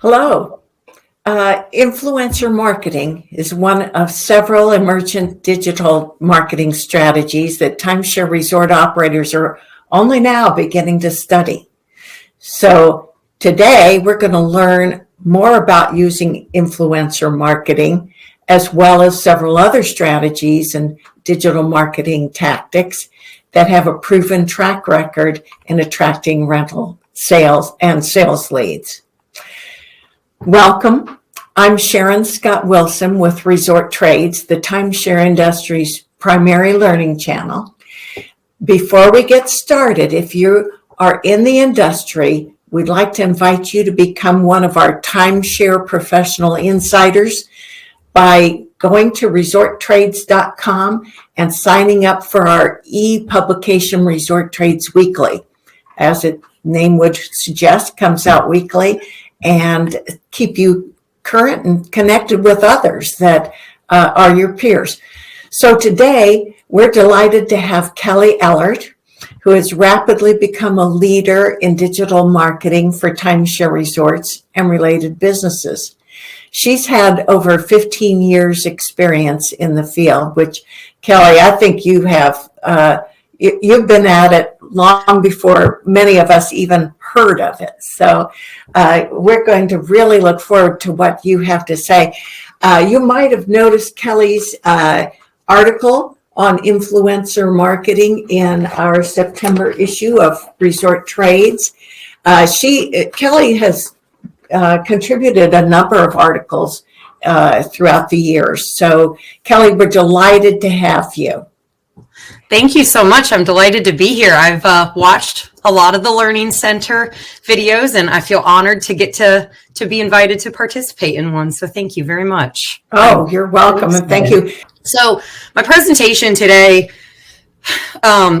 Hello. Influencer marketing is one of several emergent digital marketing strategies that timeshare resort operators are only now beginning to study. So today we're going to learn more about using influencer marketing, as well as several other strategies and digital marketing tactics that have a proven track record in attracting rental sales and sales leads. Welcome. I'm Sharon Scott Wilson with Resort Trades, the timeshare industry's primary learning channel. Before we get started, if you are in the industry, we'd like to invite you to become one of our timeshare professional insiders by going to resorttrades.com and signing up for our e-publication Resort Trades Weekly. As its name would suggest, comes out weekly and keep you current and connected with others that are your peers. So today, we're delighted to have Kelly Ellert, who has rapidly become a leader in digital marketing for timeshare resorts and related businesses. She's had over 15 years experience in the field, which, Kelly, I think you have. You've been at it long before many of us even heard of it. So we're going to really look forward to what you have to say. You might have noticed Kelly's article on influencer marketing in our September issue of Resort Trades. Kelly has contributed a number of articles throughout the years. So Kelly, we're delighted to have you. Thank you so much. I'm delighted to be here. I've watched a lot of the Learning Center videos, and I feel honored to get to be invited to participate in one. So thank you very much. Oh, you're welcome, and thank you. So my presentation today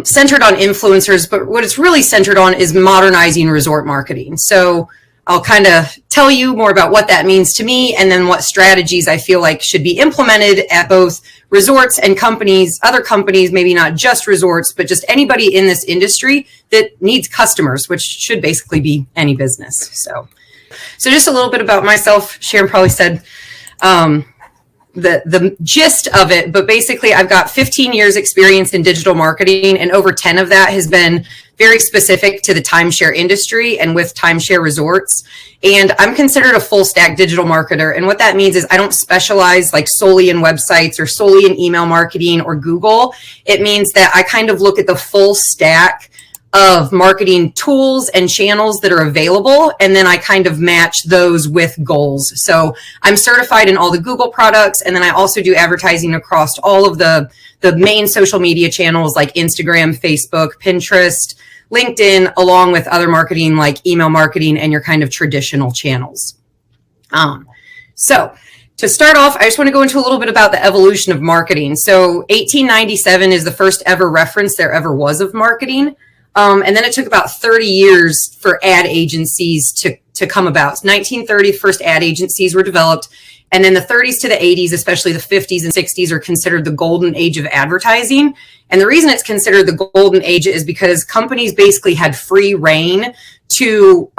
centered on influencers, but what it's really centered on is modernizing resort marketing. So I'll kind of tell you more about what that means to me, and then what strategies I feel like should be implemented at both resorts and companies, other companies, maybe not just resorts, but just anybody in this industry that needs customers, which should basically be any business. So just a little bit about myself. Sharon probably said the gist of it, but basically I've got 15 years experience in digital marketing, and over 10 of that has been very specific to the timeshare industry and with timeshare resorts. And I'm considered a full stack digital marketer. And what that means is I don't specialize like solely in websites or solely in email marketing or Google. It means that I kind of look at the full stack of marketing tools and channels that are available, and then I kind of match those with goals. So I'm certified in all the Google products, and then I also do advertising across all of the main social media channels like Instagram, Facebook, Pinterest, LinkedIn, along with other marketing like email marketing and your kind of traditional channels. So to start off, I just want to go into a little bit about the evolution of marketing. So 1897 is the first ever reference there ever was of marketing. And then it took about 30 years for ad agencies to come about. 1930, first ad agencies were developed. And then the 30s to the 80s, especially the 50s and 60s, are considered the golden age of advertising. And the reason it's considered the golden age is because companies basically had free reign to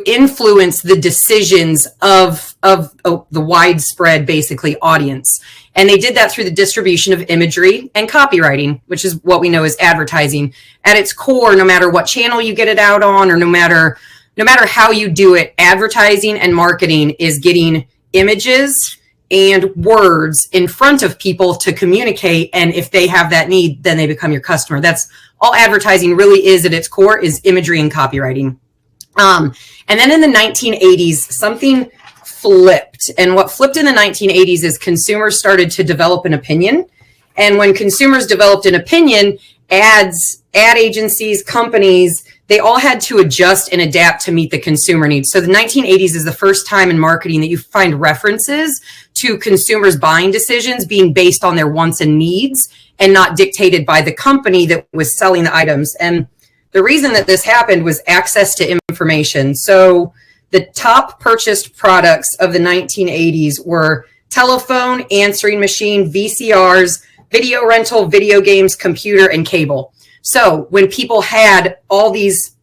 influence the decisions of the widespread, basically, audience. And they did that through the distribution of imagery and copywriting, which is what we know as advertising. At its core, no matter what channel you get it out on, or no matter how you do it, advertising and marketing is getting images and words in front of people to communicate. And if they have that need, then they become your customer. That's all advertising really is at its core, is imagery and copywriting. And then in the 1980s, something flipped. And what flipped in the 1980s is consumers started to develop an opinion. And when consumers developed an opinion, ad agencies, companies, they all had to adjust and adapt to meet the consumer needs. So the 1980s is the first time in marketing that you find references to consumers' buying decisions being based on their wants and needs and not dictated by the company that was selling the items. And the reason that this happened was access to information. So the top purchased products of the 1980s were telephone, answering machine, VCRs, video rental, video games, computer, and cable. So when people had all these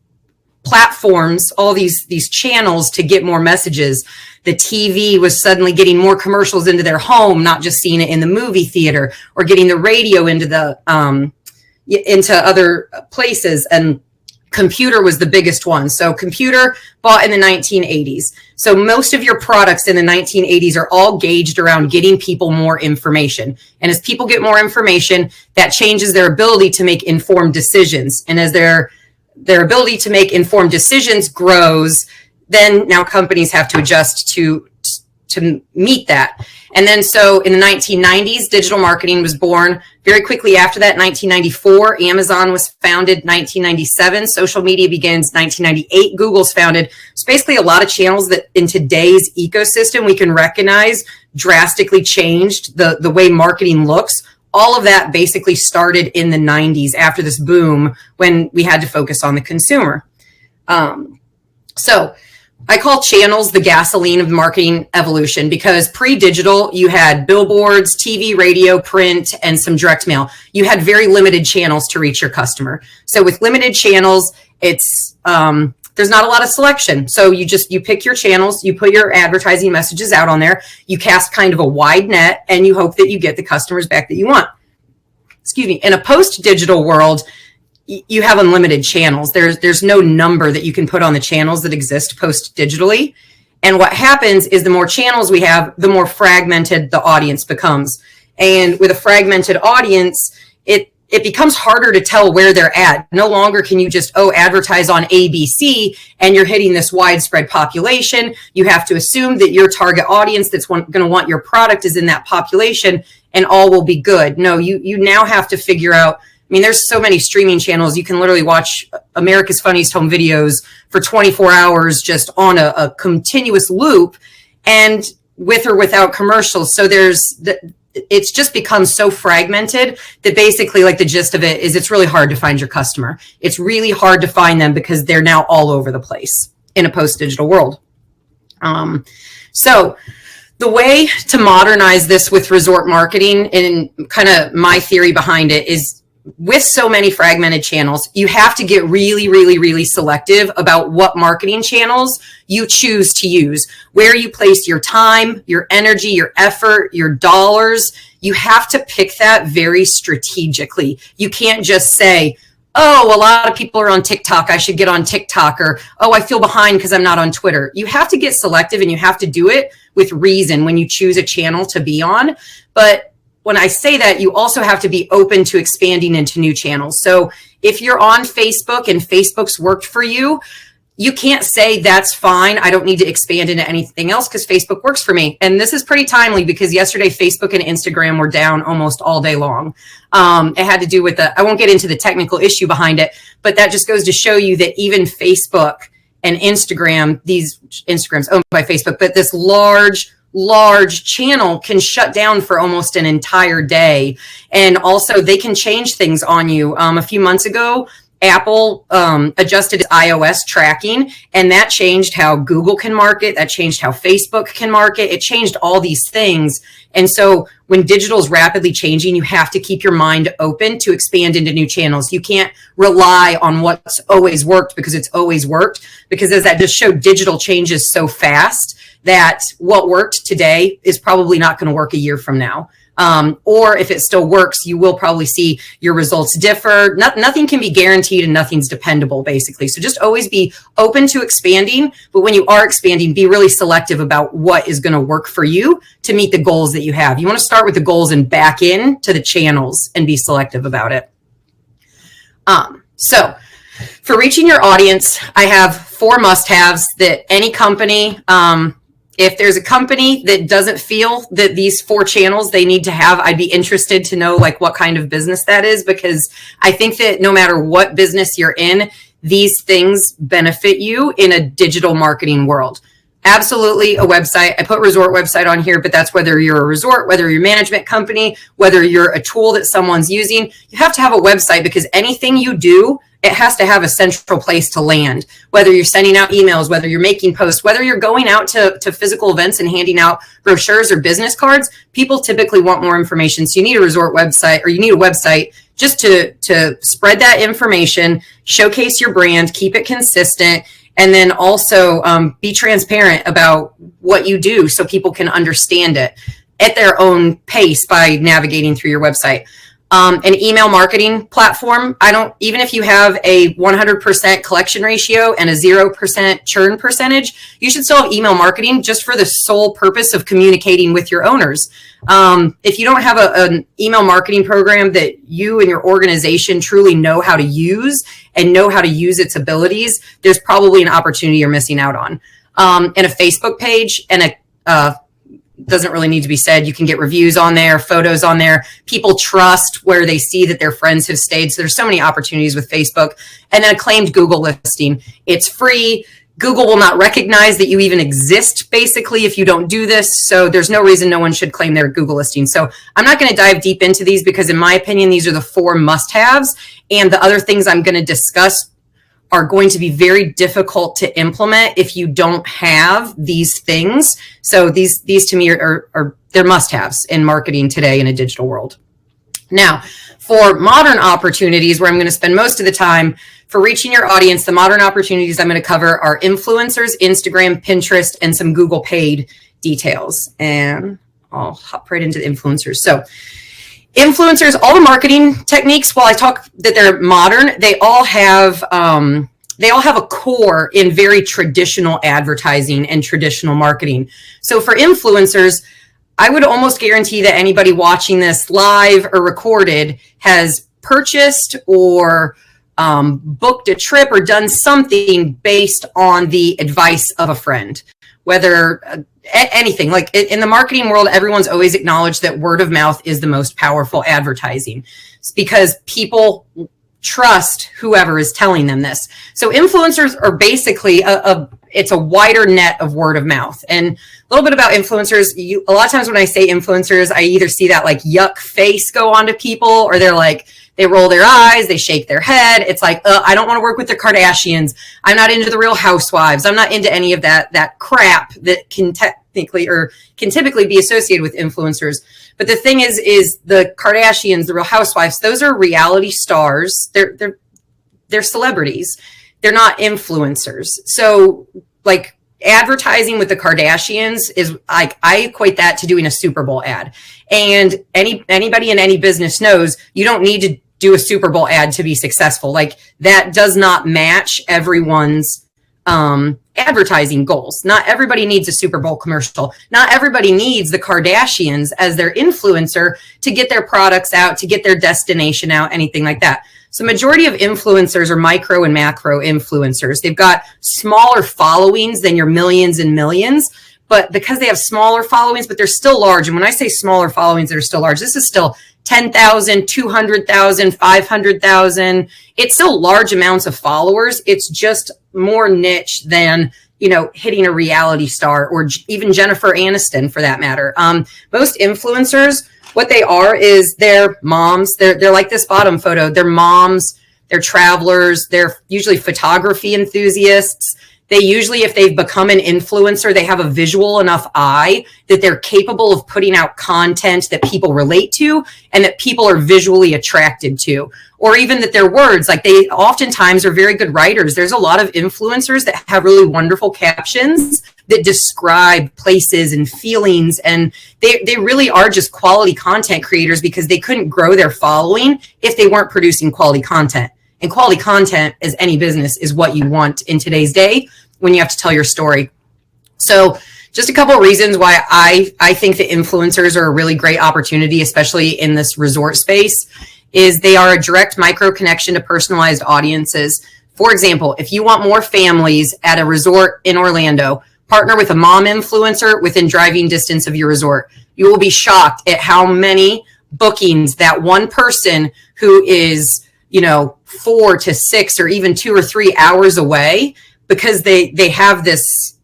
platforms, all these channels to get more messages. The TV was suddenly getting more commercials into their home, not just seeing it in the movie theater, or getting the radio into other places. And computer was the biggest one. So computer bought in the 1980s. So most of your products in the 1980s are all gauged around getting people more information. And as people get more information, that changes their ability to make informed decisions. And as their ability to make informed decisions grows, then now companies have to adjust to meet that. And then so in the 1990s, digital marketing was born. Very quickly after that, 1994, Amazon was founded. 1997, social media begins. 1998, Google's founded. It's basically a lot of channels that in today's ecosystem we can recognize drastically changed the way marketing looks. All of that basically started in the 90s after this boom when we had to focus on the consumer. So I call channels the gasoline of marketing evolution, because pre-digital, you had billboards, TV, radio, print, and some direct mail. You had very limited channels to reach your customer. So with limited channels, it's there's not a lot of selection. So you pick your channels, you put your advertising messages out on there, you cast kind of a wide net, and you hope that you get the customers back that you want. Excuse me. In a post-digital world, you have unlimited channels. There's no number that you can put on the channels that exist post-digitally. And what happens is the more channels we have, the more fragmented the audience becomes. And with a fragmented audience, it becomes harder to tell where they're at. No longer can you just, advertise on ABC and you're hitting this widespread population. You have to assume that your target audience that's going to want your product is in that population and all will be good. No, you now have to figure out, there's so many streaming channels. You can literally watch America's Funniest Home Videos for 24 hours just on a continuous loop, and with or without commercials. So it's just become so fragmented that basically, like, the gist of it is it's really hard to find your customer. It's really hard to find them because they're now all over the place in a post-digital world. So the way to modernize this with resort marketing, and kind of my theory behind it, is with so many fragmented channels, you have to get really, really, really selective about what marketing channels you choose to use, where you place your time, your energy, your effort, your dollars. You have to pick that very strategically. You can't just say, a lot of people are on TikTok, I should get on TikTok, or, I feel behind because I'm not on Twitter. You have to get selective, and you have to do it with reason when you choose a channel to be on. But when I say that, you also have to be open to expanding into new channels. So if you're on Facebook and Facebook's worked for you, you can't say that's fine, I don't need to expand into anything else because Facebook works for me. And this is pretty timely because yesterday Facebook and Instagram were down almost all day long. It had to do with I won't get into the technical issue behind it, but that just goes to show you that even Facebook and Instagram, Instagram's owned by Facebook, but this large channel can shut down for almost an entire day. And also they can change things on you. A few months ago, Apple adjusted its iOS tracking, and that changed how Google can market. That changed how Facebook can market. It changed all these things. And so when digital is rapidly changing, you have to keep your mind open to expand into new channels. You can't rely on what's always worked because it's always worked, because as that just showed, digital changes so fast that what worked today is probably not going to work a year from now. Or if it still works, you will probably see your results differ. Nothing can be guaranteed and nothing's dependable, basically. So just always be open to expanding. But when you are expanding, be really selective about what is going to work for you to meet the goals that you have. You want to start with the goals and back in to the channels and be selective about it. So for reaching your audience, I have 4 must-haves that any company, if there's a company that doesn't feel that these 4 channels they need to have, I'd be interested to know what kind of business that is, because I think that no matter what business you're in, these things benefit you in a digital marketing world. Absolutely a website. I put resort website on here, but that's whether you're a resort, whether you're a management company, whether you're a tool that someone's using. You have to have a website because anything you do, it has to have a central place to land. Whether you're sending out emails, whether you're making posts, whether you're going out to physical events and handing out brochures or business cards, people typically want more information. So you need a resort website, or you need a website just to spread that information, showcase your brand, keep it consistent, and then also be transparent about what you do so people can understand it at their own pace by navigating through your website. An email marketing platform, even if you have a 100% collection ratio and a 0% churn percentage, you should still have email marketing just for the sole purpose of communicating with your owners. If you don't have an email marketing program that you and your organization truly know how to use and know how to use its abilities, there's probably an opportunity you're missing out on. And a Facebook page and doesn't really need to be said. You can get reviews on there, photos on there. People trust where they see that their friends have stayed. So there's so many opportunities with Facebook. And then a claimed Google listing. It's free. Google will not recognize that you even exist, basically, if you don't do this. So there's no reason no one should claim their Google listing. So I'm not going to dive deep into these because, in my opinion, these are the 4 must-haves. And the other things I'm going to discuss are going to be very difficult to implement if you don't have these things. So these to me are they're must-haves in marketing today in a digital world. Now, for modern opportunities, where I'm going to spend most of the time for reaching your audience, the modern opportunities I'm going to cover are influencers, Instagram, Pinterest, and some Google paid details. And I'll hop right into the influencers. So influencers, all the marketing techniques, while I talk that they're modern, they all have a core in very traditional advertising and traditional marketing. So for influencers, I would almost guarantee that anybody watching this live or recorded has purchased or booked a trip or done something based on the advice of a friend, whether anything. Like in the marketing world, everyone's always acknowledged that word of mouth is the most powerful advertising. It's because people trust whoever is telling them this. So influencers are basically it's a wider net of word of mouth. And a little bit about influencers. A lot of times when I say influencers, I either see that like yuck face go onto people, or they roll their eyes, they shake their head. It's like, I don't want to work with the Kardashians. I'm not into the Real Housewives. I'm not into any of that crap that can typically be associated with influencers. But the thing is the Kardashians, the Real Housewives, those are reality stars. They're celebrities. They're not influencers. So like advertising with the Kardashians is like, I equate that to doing a Super Bowl ad. And anybody in any business knows you don't need to do a Super Bowl ad to be successful. Like that does not match everyone's advertising goals. Not everybody needs a Super Bowl commercial. Not everybody needs the Kardashians as their influencer to get their products out, to get their destination out, anything like that. So majority of influencers are micro and macro influencers. They've got smaller followings than your millions and millions, but because they have smaller followings, but they're still large. And when I say smaller followings, they're still large. This is still 10,000, 200,000, 500,000. It's still large amounts of followers. It's just more niche than, hitting a reality star or even Jennifer Aniston for that matter. Most influencers, what they are is they're moms. They're like this bottom photo. They're moms. They're travelers. They're usually photography enthusiasts. They usually, if they've become an influencer, they have a visual enough eye that they're capable of putting out content that people relate to and that people are visually attracted to. Or even that their words, like they oftentimes are very good writers. There's a lot of influencers that have really wonderful captions that describe places and feelings. And they really are just quality content creators because they couldn't grow their following if they weren't producing quality content. And quality content, as any business, is what you want in today's day when you have to tell your story. So just a couple of reasons why I think that influencers are a really great opportunity, especially in this resort space, is they are a direct micro connection to personalized audiences. For example, if you want more families at a resort in Orlando, partner with a mom influencer within driving distance of your resort. You will be shocked at how many bookings that one person who is 4 to 6 or even 2 or 3 hours away, because they have this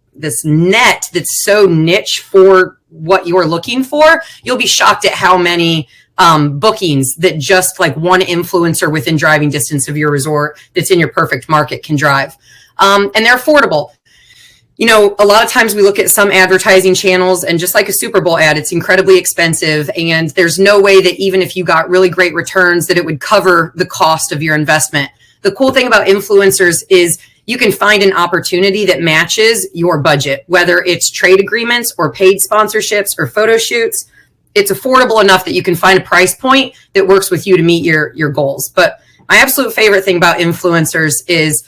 net that's so niche for what you're looking for. You'll be shocked at how many bookings that just like one influencer within driving distance of your resort that's in your perfect market can drive. And they're affordable. A lot of times we look at some advertising channels, and just like a Super Bowl ad, it's incredibly expensive. And there's no way that even if you got really great returns, that it would cover the cost of your investment. The cool thing about influencers is you can find an opportunity that matches your budget, whether it's trade agreements or paid sponsorships or photo shoots. It's affordable enough that you can find a price point that works with you to meet your goals. But my absolute favorite thing about influencers is,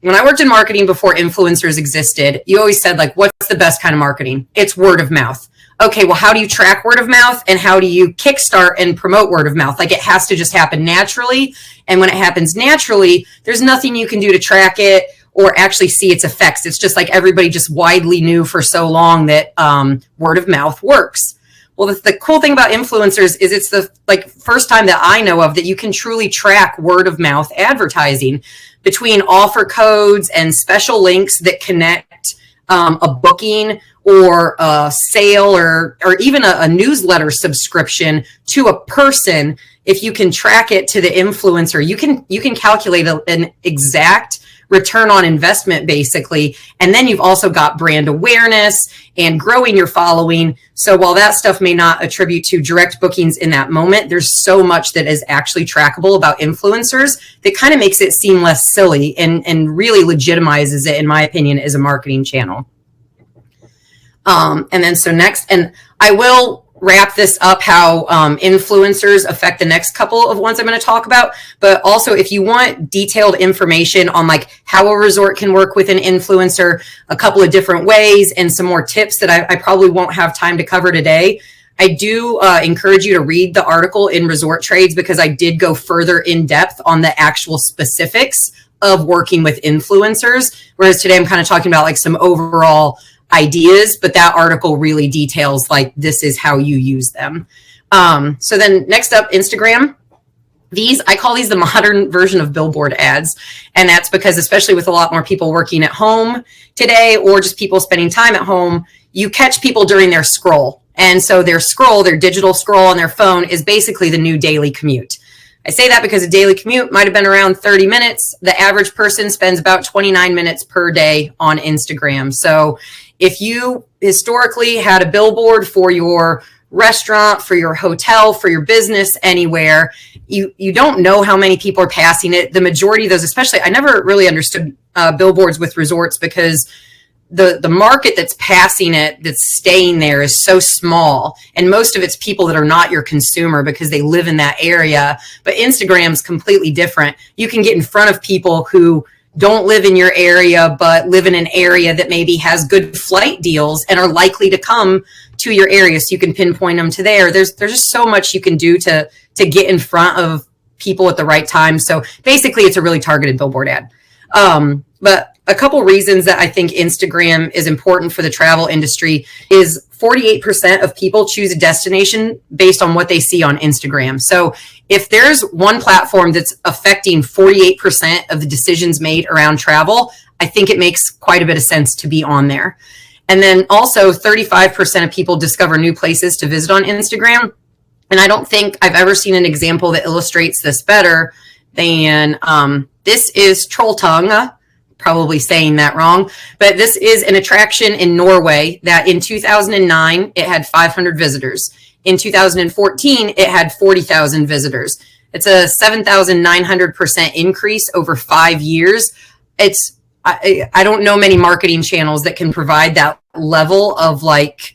when I worked in marketing before influencers existed, you always said, like, what's the best kind of marketing? It's word of mouth. Okay, well, how do you track word of mouth, and how do you kickstart and promote word of mouth? Like, it has to just happen naturally. And when it happens naturally, there's nothing you can do to track it or actually see its effects. It's just like everybody just widely knew for so long that word of mouth works. Well, the cool thing about influencers is it's the first time that I know of that you can truly track word of mouth advertising between offer codes and special links that connect a booking or a sale or even a newsletter subscription to a person. If you can track it to the influencer, you can calculate an exact return on investment, basically. And then you've also got brand awareness and growing your following. So while that stuff may not attribute to direct bookings in that moment, there's so much that is actually trackable about influencers that kind of makes it seem less silly and really legitimizes it, in my opinion, as a marketing channel. And then so next, and I will wrap this up, how influencers affect the next couple of ones I'm going to talk about. But also, if you want detailed information on like how a resort can work with an influencer, a couple of different ways, and some more tips that I probably won't have time to cover today, I do encourage you to read the article in Resort Trades, because I did go further in depth on the actual specifics of working with influencers. Whereas today I'm kind of talking about like some overall ideas, but that article really details like this is how you use them. So then next up, Instagram. I call these the modern version of billboard ads. And that's because, especially with a lot more people working at home today, or just people spending time at home, you catch people during their scroll. And so their digital scroll on their phone is basically the new daily commute. I say that because a daily commute might have been around 30 minutes. The average person spends about 29 minutes per day on Instagram. So if you historically had a billboard for your restaurant, for your hotel, for your business, anywhere, you don't know how many people are passing it. The majority of those, especially, I never really understood billboards with resorts, because the market that's passing it, that's staying there, is so small. And most of it's people that are not your consumer because they live in that area. But Instagram's completely different. You can get in front of people who don't live in your area, but live in an area that maybe has good flight deals and are likely to come to your area. So you can pinpoint them to there. There's just so much you can do to get in front of people at the right time. So basically, it's a really targeted billboard ad. But a couple reasons that I think Instagram is important for the travel industry is 48% of people choose a destination based on what they see on Instagram. So if there's one platform that's affecting 48% of the decisions made around travel, I think it makes quite a bit of sense to be on there. And then also 35% of people discover new places to visit on Instagram. And I don't think I've ever seen an example that illustrates this better than this is Trolltonga. Probably saying that wrong, but this is an attraction in Norway that in 2009, it had 500 visitors. In 2014, it had 40,000 visitors. It's a 7,900% increase over 5 years. I don't know many marketing channels that can provide that level of like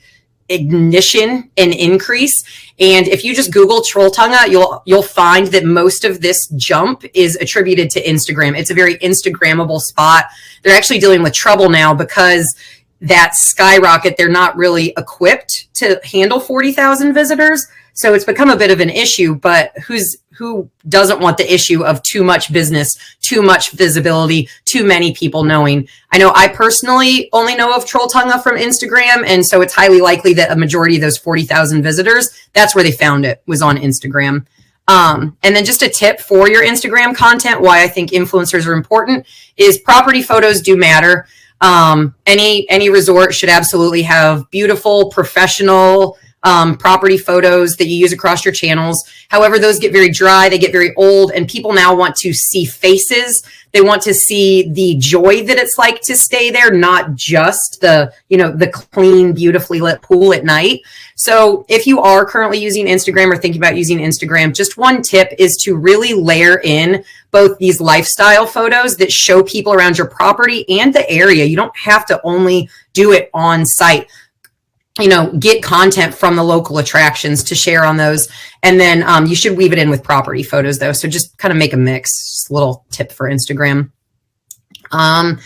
ignition and increase. And if you just Google Trolltonga, you'll find that most of this jump is attributed to Instagram. It's a very Instagrammable spot. They're actually dealing with trouble now because that skyrocket, they're not really equipped to handle 40,000 visitors. So it's become a bit of an issue, but who doesn't want the issue of too much business, too much visibility, too many people knowing? I know I personally only know of Trolltonga from Instagram, and so it's highly likely that a majority of those 40,000 visitors, that's where they found it, was on Instagram. And then just a tip for your Instagram content, why I think influencers are important, is property photos do matter. Any resort should absolutely have beautiful, professional property photos that you use across your channels. However, those get very dry, they get very old, and people now want to see faces. They want to see the joy that it's like to stay there, not just the clean, beautifully lit pool at night. So if you are currently using Instagram or thinking about using Instagram, just one tip is to really layer in both these lifestyle photos that show people around your property and the area. You don't have to only do it on site. Get content from the local attractions to share on those. And then you should weave it in with property photos though. So just kind of make a mix. Just a little tip for Instagram. And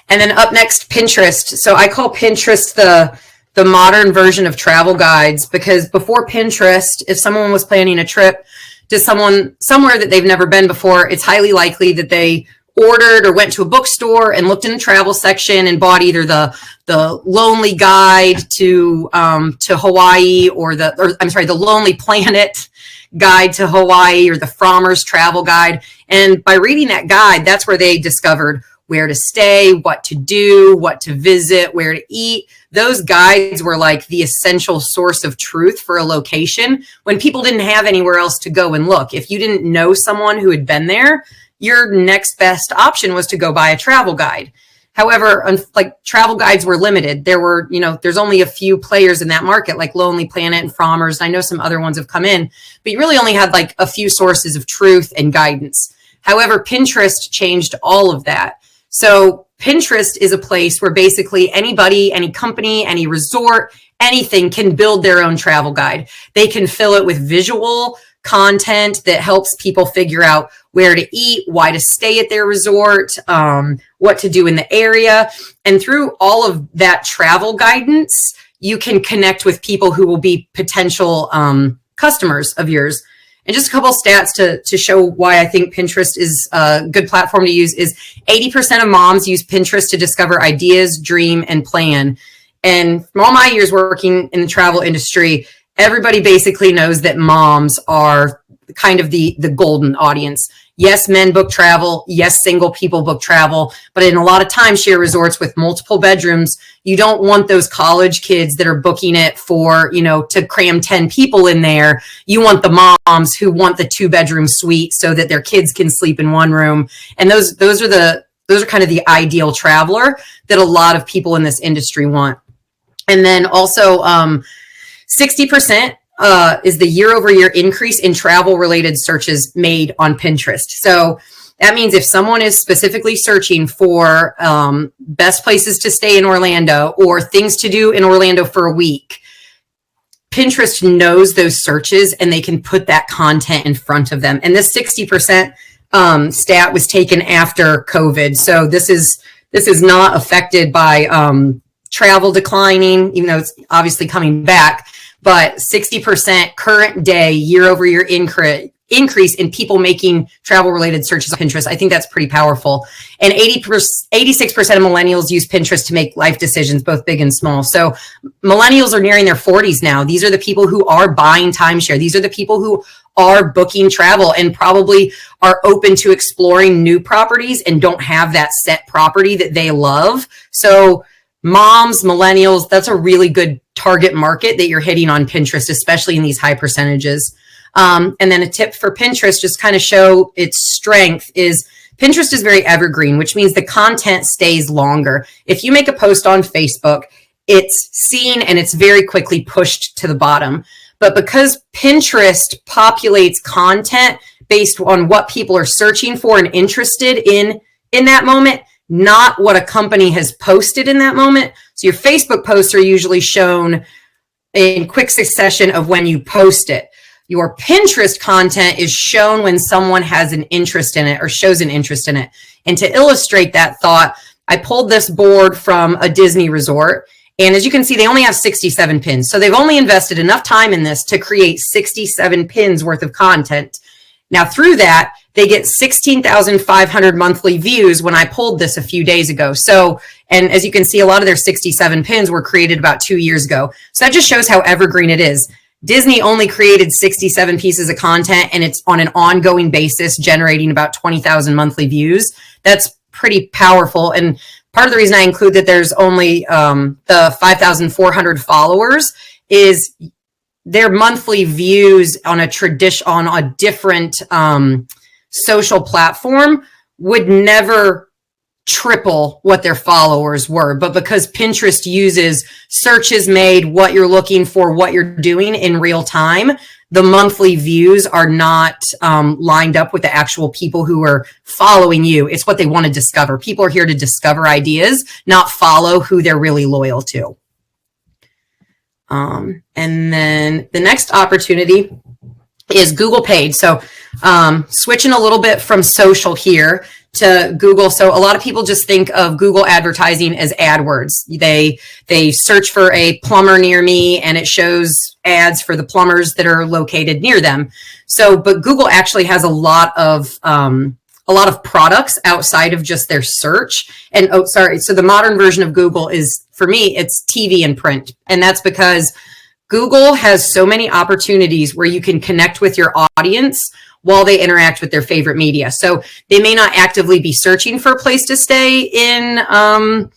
then up next, Pinterest. So I call Pinterest the modern version of travel guides, because before Pinterest, if someone was planning a trip to somewhere that they've never been before, it's highly likely that they ordered or went to a bookstore and looked in the travel section and bought either the Lonely Guide to Hawaii or the Lonely Planet Guide to Hawaii or the Frommer's Travel Guide. And by reading that guide, that's where they discovered where to stay, what to do, what to visit, where to eat. Those guides were like the essential source of truth for a location when people didn't have anywhere else to go and look. If you didn't know someone who had been there, your next best option was to go buy a travel guide. However, travel guides were limited. There's only a few players in that market, like Lonely Planet and Frommer's. I know some other ones have come in, but you really only had like a few sources of truth and guidance. However, Pinterest changed all of that. So Pinterest is a place where basically anybody, any company, any resort, anything can build their own travel guide. They can fill it with visual content that helps people figure out where to eat, why to stay at their resort, what to do in the area. And through all of that travel guidance, you can connect with people who will be potential customers of yours. And just a couple of stats to show why I think Pinterest is a good platform to use is 80% of moms use Pinterest to discover ideas, dream, and plan. And from all my years working in the travel industry, everybody basically knows that moms are kind of the golden audience. Yes, men book travel. Yes, single people book travel. But in a lot of timeshare resorts with multiple bedrooms, you don't want those college kids that are booking it for, to cram 10 people in there. You want the moms who want the 2-bedroom suite so that their kids can sleep in one room. And those are kind of the ideal traveler that a lot of people in this industry want. And then also 60% is the year-over-year increase in travel-related searches made on Pinterest. So that means if someone is specifically searching for best places to stay in Orlando or things to do in Orlando for a week, Pinterest knows those searches and they can put that content in front of them. And this 60% stat was taken after COVID. So this is not affected by travel declining, even though it's obviously coming back. But 60% current day year-over-year increase in people making travel-related searches on Pinterest. I think that's pretty powerful. And 86% of millennials use Pinterest to make life decisions, both big and small. So millennials are nearing their 40s now. These are the people who are buying timeshare. These are the people who are booking travel and probably are open to exploring new properties and don't have that set property that they love. So moms, millennials, that's a really good target market that you're hitting on Pinterest, especially in these high percentages. And then a tip for Pinterest, just kind of show its strength, is Pinterest is very evergreen, which means the content stays longer. If you make a post on Facebook, it's seen and it's very quickly pushed to the bottom. But because Pinterest populates content based on what people are searching for and interested in that moment, not what a company has posted in that moment. So your Facebook posts are usually shown in quick succession of when you post it. Your Pinterest content is shown when someone has an interest in it or shows an interest in it. And to illustrate that thought, I pulled this board from a Disney resort. And as you can see, they only have 67 pins. So they've only invested enough time in this to create 67 pins worth of content. Now through that, they get 16,500 monthly views when I pulled this a few days ago. So, and as you can see, a lot of their 67 pins were created about 2 years ago. So that just shows how evergreen it is. Disney only created 67 pieces of content and it's on an ongoing basis, generating about 20,000 monthly views. That's pretty powerful. And part of the reason I include that there's only the 5,400 followers is their monthly views on a different social platform would never triple what their followers were. But because Pinterest uses searches made, what you're looking for, what you're doing in real time, the monthly views are not lined up with the actual people who are following you. It's what they want to discover. People are here to discover ideas, not follow who they're really loyal to. And then the next opportunity is Google paid. So switching a little bit from social here to Google. So a lot of people just think of Google advertising as AdWords. They search for a plumber near me and it shows ads for the plumbers that are located near them. So, but Google actually has a lot of products outside of just their search. And so the modern version of Google is, for me, it's TV and print. And that's because Google has so many opportunities where you can connect with your audience while they interact with their favorite media. So they may not actively be searching for a place to stay in, I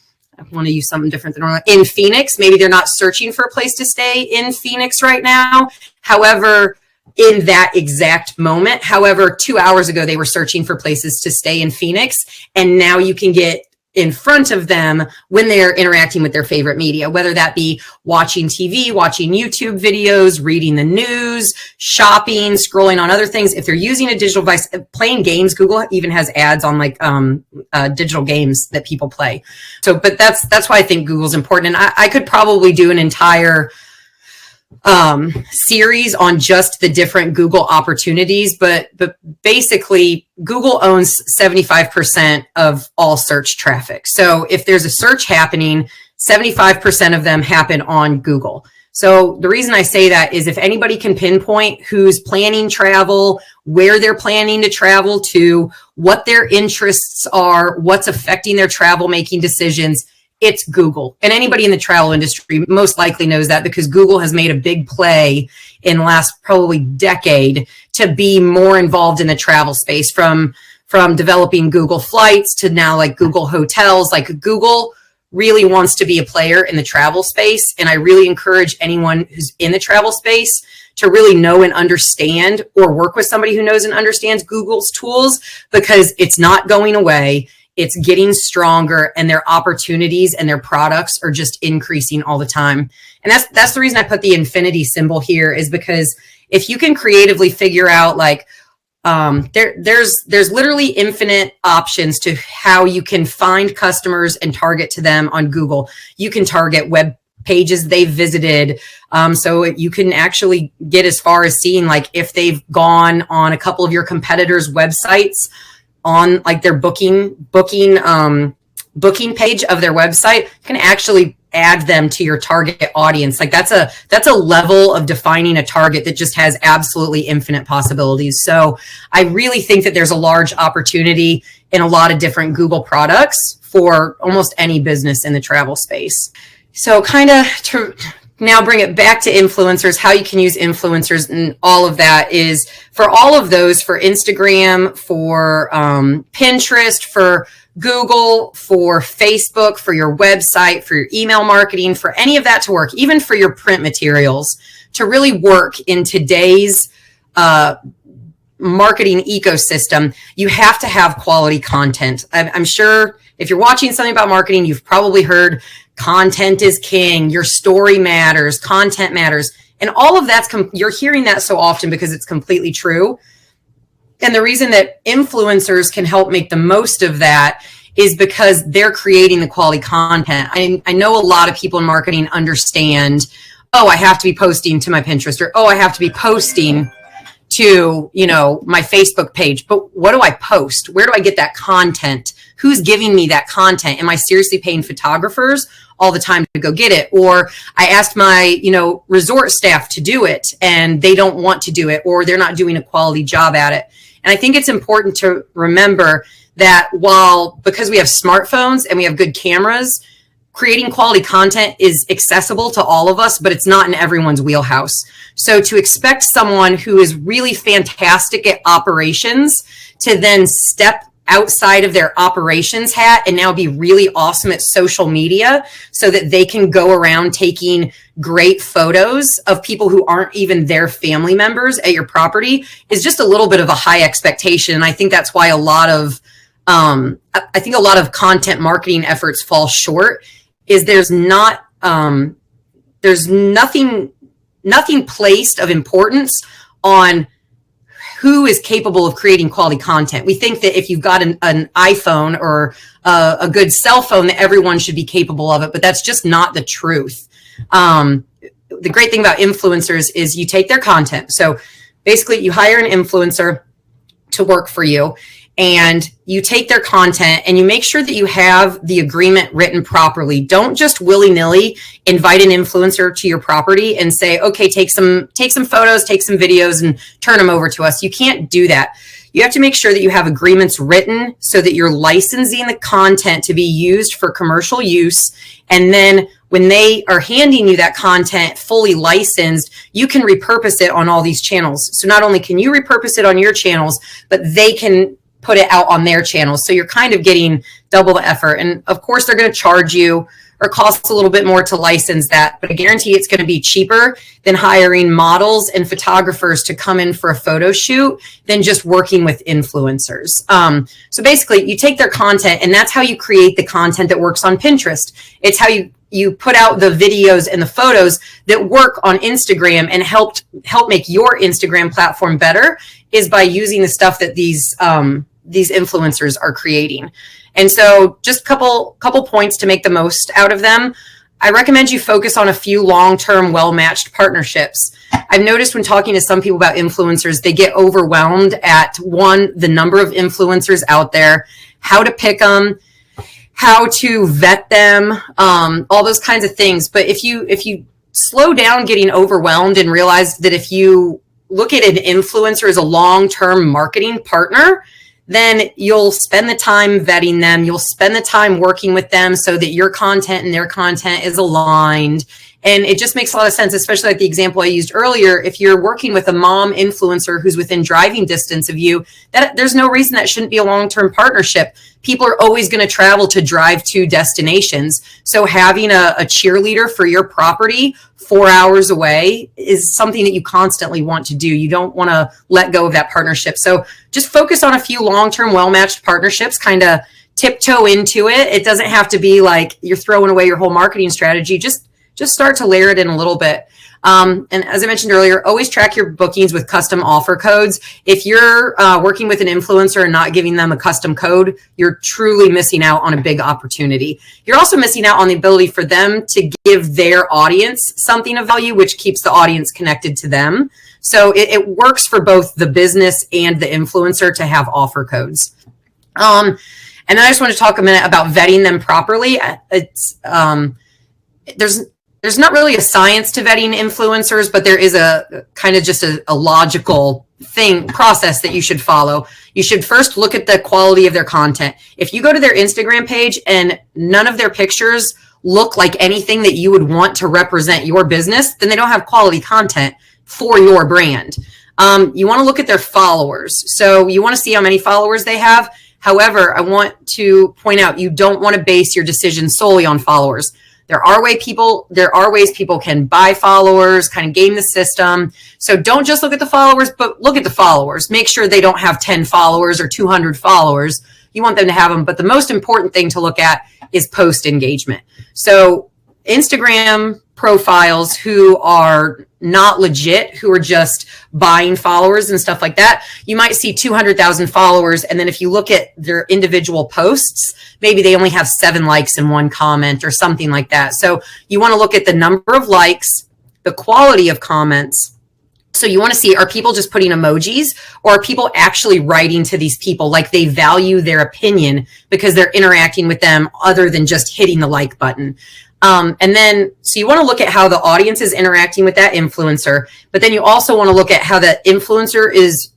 want to use something different than normal, in Phoenix. Maybe they're not searching for a place to stay in Phoenix right now. However, in that exact moment, 2 hours ago, they were searching for places to stay in Phoenix. And now you can get in front of them when they're interacting with their favorite media, whether that be watching TV, watching YouTube videos, reading the news, shopping, scrolling on other things. If they're using a digital device, playing games, Google even has ads on like digital games that people play. So, but that's why I think Google's important. And I could probably do an entire series on just the different Google opportunities, but basically Google owns 75% of all search traffic. So if there's a search happening, 75% of them happen on Google. So the reason I say that is if anybody can pinpoint who's planning travel, where they're planning to travel to, what their interests are, what's affecting their travel making decisions, it's Google. And anybody in the travel industry most likely knows that because Google has made a big play in the last probably decade to be more involved in the travel space, from developing Google Flights to now like Google Hotels. Like Google really wants to be a player in the travel space. And I really encourage anyone who's in the travel space to really know and understand, or work with somebody who knows and understands Google's tools, because it's not going away. It's getting stronger, and their opportunities and their products are just increasing all the time. And that's the reason I put the infinity symbol here, is because if you can creatively figure out like, there's literally infinite options to how you can find customers and target to them on Google. You can target web pages they've visited. So you can actually get as far as seeing like if they've gone on a couple of your competitors' websites on like their booking page of their website. You can actually add them to your target audience. Like that's a level of defining a target that just has absolutely infinite possibilities. So I really think that there's a large opportunity in a lot of different Google products for almost any business in the travel space. So kind of to now bring it back to influencers, how you can use influencers and all of that is for all of those, for Instagram, for Pinterest, for Google, for Facebook, for your website, for your email marketing, for any of that to work, even for your print materials to really work in today's marketing ecosystem. You have to have quality content. I'm sure if you're watching something about marketing, you've probably heard content is king, your story matters, content matters. And all of that's, you're hearing that so often because it's completely true. And the reason that influencers can help make the most of that is because they're creating the quality content. I know a lot of people in marketing understand, oh, I have to be posting to my Pinterest, or, oh, I have to be posting to, my Facebook page. But what do I post? Where do I get that content? Who's giving me that content? Am I seriously paying photographers all the time to go get it? Or I asked my, resort staff to do it and they don't want to do it, or they're not doing a quality job at it. And I think it's important to remember that because we have smartphones and we have good cameras, creating quality content is accessible to all of us, but it's not in everyone's wheelhouse. So to expect someone who is really fantastic at operations to then step outside of their operations hat and now be really awesome at social media so that they can go around taking great photos of people who aren't even their family members at your property is just a little bit of a high expectation. And I think that's why a lot of content marketing efforts fall short, is there's nothing placed of importance on who is capable of creating quality content. We think that if you've got an iPhone or a good cell phone, that everyone should be capable of it, but that's just not the truth. The great thing about influencers is you take their content. So basically you hire an influencer to work for you, and you take their content and you make sure that you have the agreement written properly. Don't just willy-nilly invite an influencer to your property and say, okay, take some photos, take some videos and turn them over to us. You can't do that. You have to make sure that you have agreements written so that you're licensing the content to be used for commercial use. And then when they are handing you that content fully licensed, you can repurpose it on all these channels. So not only can you repurpose it on your channels, but they can put it out on their channels. So you're kind of getting double the effort. And of course, they're going to charge you or cost a little bit more to license that, but I guarantee it's going to be cheaper than hiring models and photographers to come in for a photo shoot than just working with influencers. So basically, you take their content, and that's how you create the content that works on Pinterest. It's how you put out the videos and the photos that work on Instagram and help make your Instagram platform better, is by using the stuff that these influencers are creating. And so just a couple points to make the most out of them. I recommend you focus on a few long-term, well-matched partnerships. I've noticed when talking to some people about influencers, they get overwhelmed at, one, the number of influencers out there, how to pick them, how to vet them, all those kinds of things. But if you slow down getting overwhelmed and realize that if you look at an influencer as a long-term marketing partner, then you'll spend the time vetting them. You'll spend the time working with them so that your content and their content is aligned. And it just makes a lot of sense, especially like the example I used earlier. If you're working with a mom influencer who's within driving distance of you, that there's no reason that shouldn't be a long-term partnership. People are always going to travel to drive to destinations. So having a cheerleader for your property 4 hours away is something that you constantly want to do. You don't want to let go of that partnership. So just focus on a few long-term, well-matched partnerships, kind of tiptoe into it. It doesn't have to be like you're throwing away your whole marketing strategy. Just start to layer it in a little bit. And as I mentioned earlier, always track your bookings with custom offer codes. If you're working with an influencer and not giving them a custom code, you're truly missing out on a big opportunity. You're also missing out on the ability for them to give their audience something of value, which keeps the audience connected to them. So it works for both the business and the influencer to have offer codes. And then I just want to talk a minute about vetting them properly. There's not really a science to vetting influencers, but there is a kind of just a logical process that you should follow. You should first look at the quality of their content. If you go to their Instagram page and none of their pictures look like anything that you would want to represent your business, then they don't have quality content for your brand. You want to look at their followers. So you want to see how many followers they have. However, I want to point out, you don't want to base your decision solely on followers. There are ways people can buy followers, kind of game the system. So don't just look at the followers, but look at the followers. Make sure they don't have 10 followers or 200 followers. You want them to have them. But the most important thing to look at is post engagement. So Instagram profiles who are not legit, who are just buying followers and stuff like that, you might see 200,000 followers. And then if you look at their individual posts, maybe they only have 7 likes and 1 comment or something like that. So you want to look at the number of likes, the quality of comments. So you want to see, are people just putting emojis, or are people actually writing to these people like they value their opinion because they're interacting with them other than just hitting the like button? And then, so you want to look at how the audience is interacting with that influencer, but then you also want to look at how that influencer is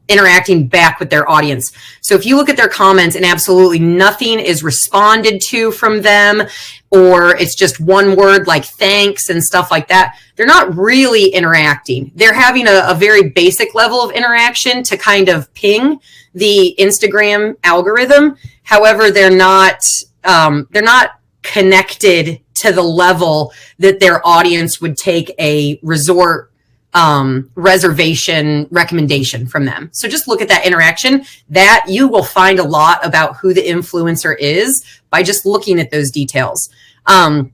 interacting back with their audience. So if you look at their comments and absolutely nothing is responded to from them, or it's just one word like thanks and stuff like that, they're not really interacting. They're having a very basic level of interaction to kind of ping the Instagram algorithm. However, they're not connected to the level that their audience would take a resort reservation recommendation from them. So just look at that interaction. That you will find a lot about who the influencer is by just looking at those details. And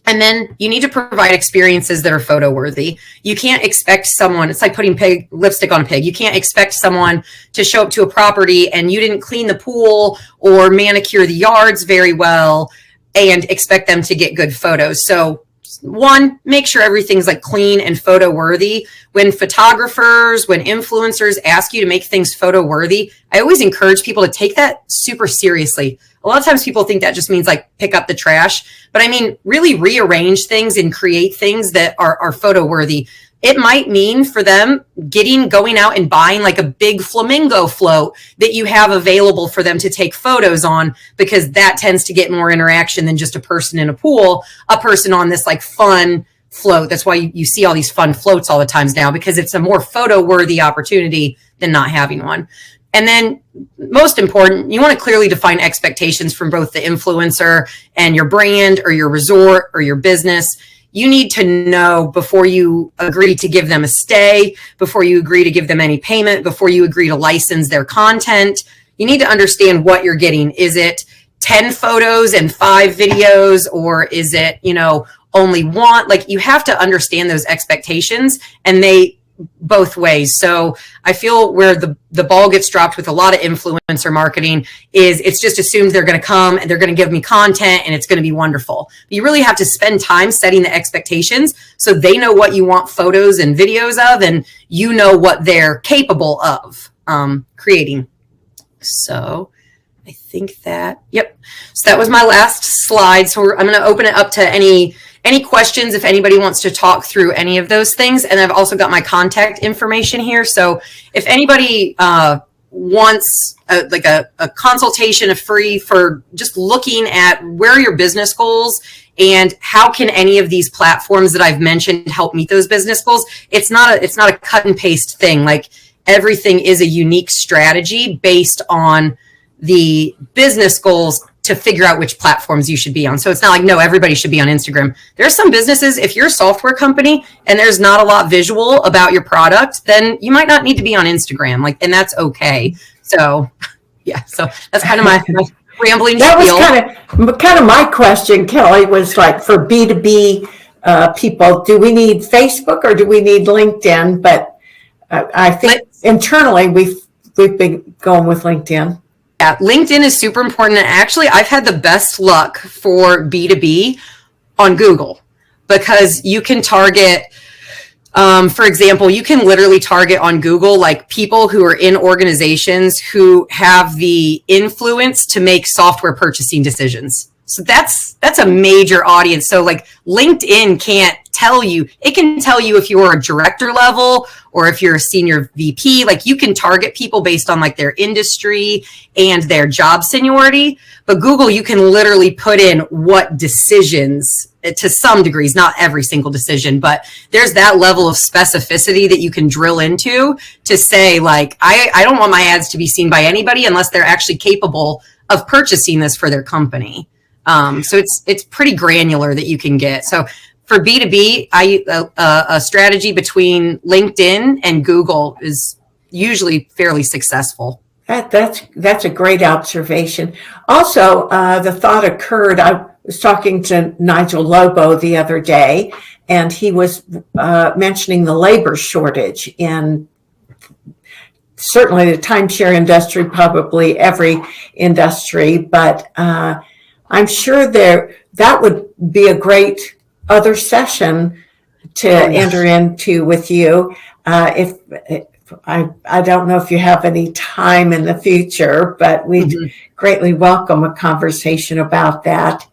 then you need to provide experiences that are photo worthy. You can't expect someone, it's like putting lipstick on a pig. You can't expect someone to show up to a property and you didn't clean the pool or manicure the yards very well and expect them to get good photos. So one, make sure everything's like clean and photo worthy. When photographers, when influencers ask you to make things photo worthy, I always encourage people to take that super seriously. A lot of times people think that just means like pick up the trash, but I mean, really rearrange things and create things that are photo worthy. It might mean for them going out and buying like a big flamingo float that you have available for them to take photos on, because that tends to get more interaction than just a person in a pool, a person on this like fun float. That's why you see all these fun floats all the times now, because it's a more photo worthy opportunity than not having one. And then most important, you want to clearly define expectations from both the influencer and your brand or your resort or your business. You need to know before you agree to give them a stay, before you agree to give them any payment, before you agree to license their content. You need to understand what you're getting. Is it 10 photos and 5 videos, or is it, only one? Like, you have to understand those expectations, and they both ways. So I feel where the ball gets dropped with a lot of influencer marketing is it's just assumed they're going to come and they're going to give me content and it's going to be wonderful. But you really have to spend time setting the expectations so they know what you want photos and videos of, and you know what they're capable of creating. So I think yep. So that was my last slide. So I'm going to open it up to any questions if anybody wants to talk through any of those things. And I've also got my contact information here. So if anybody wants a consultation, a free, for just looking at where are your business goals and how can any of these platforms that I've mentioned help meet those business goals, it's not a cut and paste thing. Like, everything is a unique strategy based on the business goals to figure out which platforms you should be on. So it's not like, no, everybody should be on Instagram. There are some businesses, if you're a software company and there's not a lot visual about your product, then you might not need to be on Instagram. And that's okay. So yeah, so that's kind of my rambling that spiel. Was kind of my question, Kelly, was like, for B2B people, do we need Facebook or do we need LinkedIn? But I think internally we've been going with LinkedIn. Yeah, LinkedIn is super important. And actually, I've had the best luck for B2B on Google, because you can target, for example, you can literally target on Google like people who are in organizations who have the influence to make software purchasing decisions. So that's a major audience. So like LinkedIn can't tell you, it can tell you if you're a director level or if you're a senior VP. Like, you can target people based on like their industry and their job seniority. But Google, you can literally put in what decisions, to some degrees, not every single decision, but there's that level of specificity that you can drill into to say, like, I don't want my ads to be seen by anybody unless they're actually capable of purchasing this for their company. So it's pretty granular that you can get. So for B2B, a strategy between LinkedIn and Google is usually fairly successful. That's a great observation. Also, the thought occurred, I was talking to Nigel Lobo the other day, and he was mentioning the labor shortage in certainly the timeshare industry, probably every industry, but I'm sure that would be a great other session to enter into with you. If I don't know if you have any time in the future, but we'd greatly welcome a conversation about that.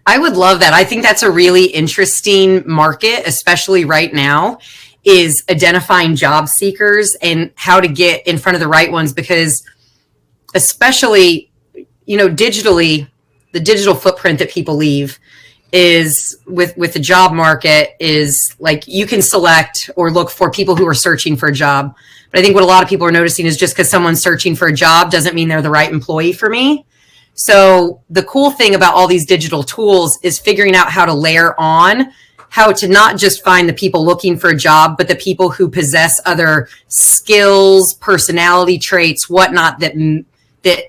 I would love that. I think that's a really interesting market, especially right now, is identifying job seekers and how to get in front of the right ones, because especially, digitally, the digital footprint that people leave is with the job market is like you can select or look for people who are searching for a job. But I think what a lot of people are noticing is just because someone's searching for a job doesn't mean they're the right employee for me. So the cool thing about all these digital tools is figuring out how to layer on, how to not just find the people looking for a job, but the people who possess other skills, personality traits, whatnot that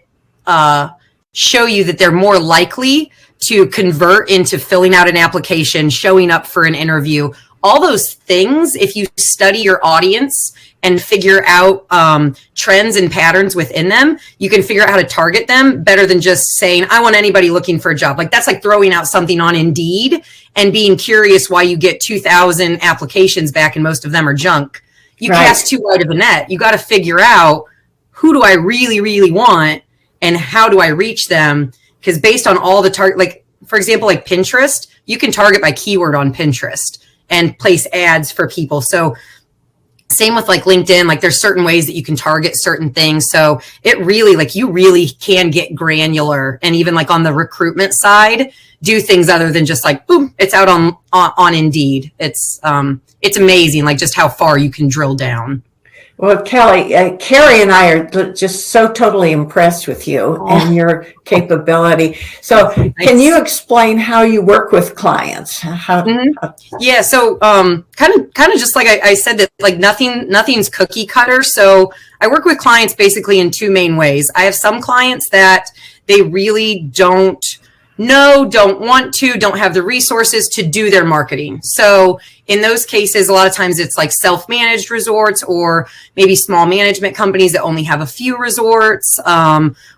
show you that they're more likely to convert into filling out an application, showing up for an interview. All those things, if you study your audience and figure out trends and patterns within them, you can figure out how to target them better than just saying, I want anybody looking for a job. Like that's like throwing out something on Indeed and being curious why you get 2,000 applications back and most of them are junk. You cast too wide of a net. You got to figure out who do I really, really want and how do I reach them? Because based on all the target, like for example, like Pinterest, you can target by keyword on Pinterest and place ads for people. So same with like LinkedIn, like there's certain ways that you can target certain things. So it really, like you really can get granular and even like on the recruitment side, do things other than just like, boom, it's out on Indeed. It's amazing, like just how far you can drill down. Well, Kelly, Carrie and I are just so totally impressed with you and your capability. So can you explain how you work with clients? Yeah. So kind of just like I said that like nothing's cookie cutter. So I work with clients basically in two main ways. I have some clients that they really don't want to, don't have the resources to do their marketing. So in those cases, a lot of times it's like self-managed resorts or maybe small management companies that only have a few resorts,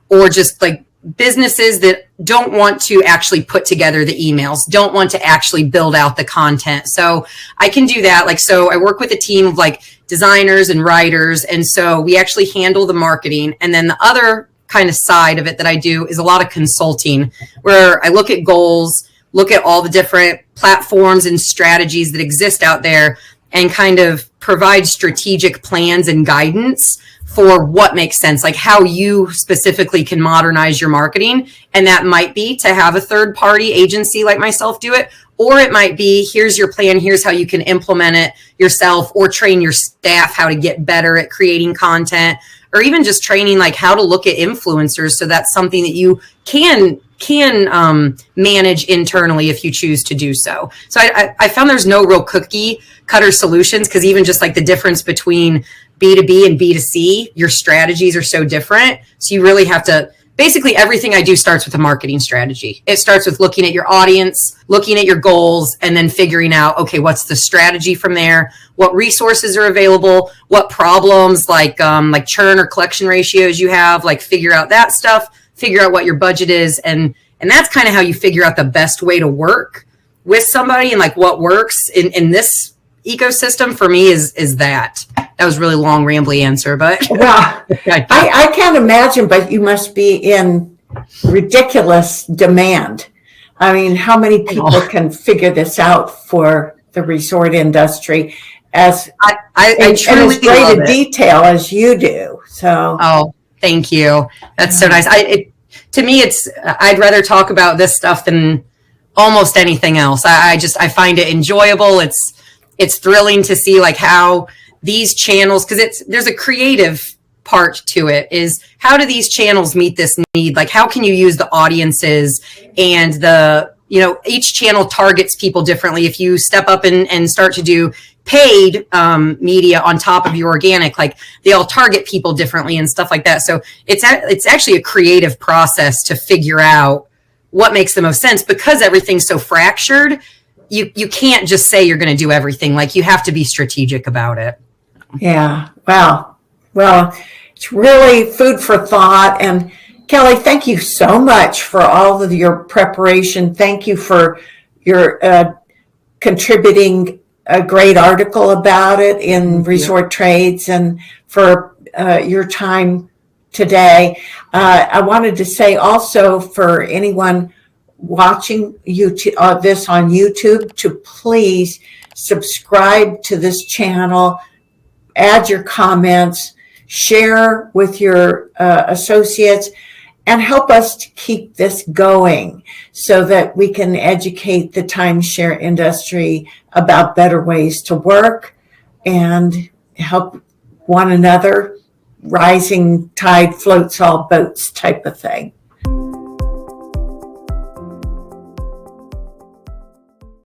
or just like businesses that don't want to actually put together the emails, don't want to actually build out the content. So I can do that. Like, so I work with a team of like designers and writers. And so we actually handle the marketing. And then the other kind of side of it that I do is a lot of consulting where I look at goals, look at all the different platforms and strategies that exist out there and kind of provide strategic plans and guidance for what makes sense, like how you specifically can modernize your marketing. And that might be to have a third party agency like myself do it, or it might be, here's your plan, here's how you can implement it yourself or train your staff how to get better at creating content, or even just training like how to look at influencers. So that's something that you can manage internally if you choose to do so. So I found there's no real cookie cutter solutions because even just like the difference between B2B and B2C, your strategies are so different. So you really have to, basically everything I do starts with a marketing strategy. It starts with looking at your audience, looking at your goals, and then figuring out, okay, what's the strategy from there? What resources are available? What problems like churn or collection ratios you have, like figure out that stuff, figure out what your budget is. And that's kind of how you figure out the best way to work with somebody and like what works in this ecosystem for me is that. That was a really long, rambly answer, but well, I can't imagine, but you must be in ridiculous demand. I mean, how many people can figure this out for the resort industry as as great a detail as you do? So, thank you. That's so nice. To me, I'd rather talk about this stuff than almost anything else. I find it enjoyable. It's thrilling to see like how these channels, because there's a creative part to it, is how do these channels meet this need? Like how can you use the audiences and each channel targets people differently. If you step up and start to do paid media on top of your organic, like they all target people differently and stuff like that. So it's actually a creative process to figure out what makes the most sense because everything's so fractured. You can't just say you're going to do everything. Like you have to be strategic about it. Yeah. Wow. Well, it's really food for thought. And Kelly, thank you so much for all of your preparation. Thank you for your contributing a great article about it in Resort Trades and for your time today. I wanted to say also for anyone watching this on YouTube to please subscribe to this channel, add your comments, share with your associates, and help us to keep this going so that we can educate the timeshare industry about better ways to work and help one another. Rising tide floats all boats type of thing.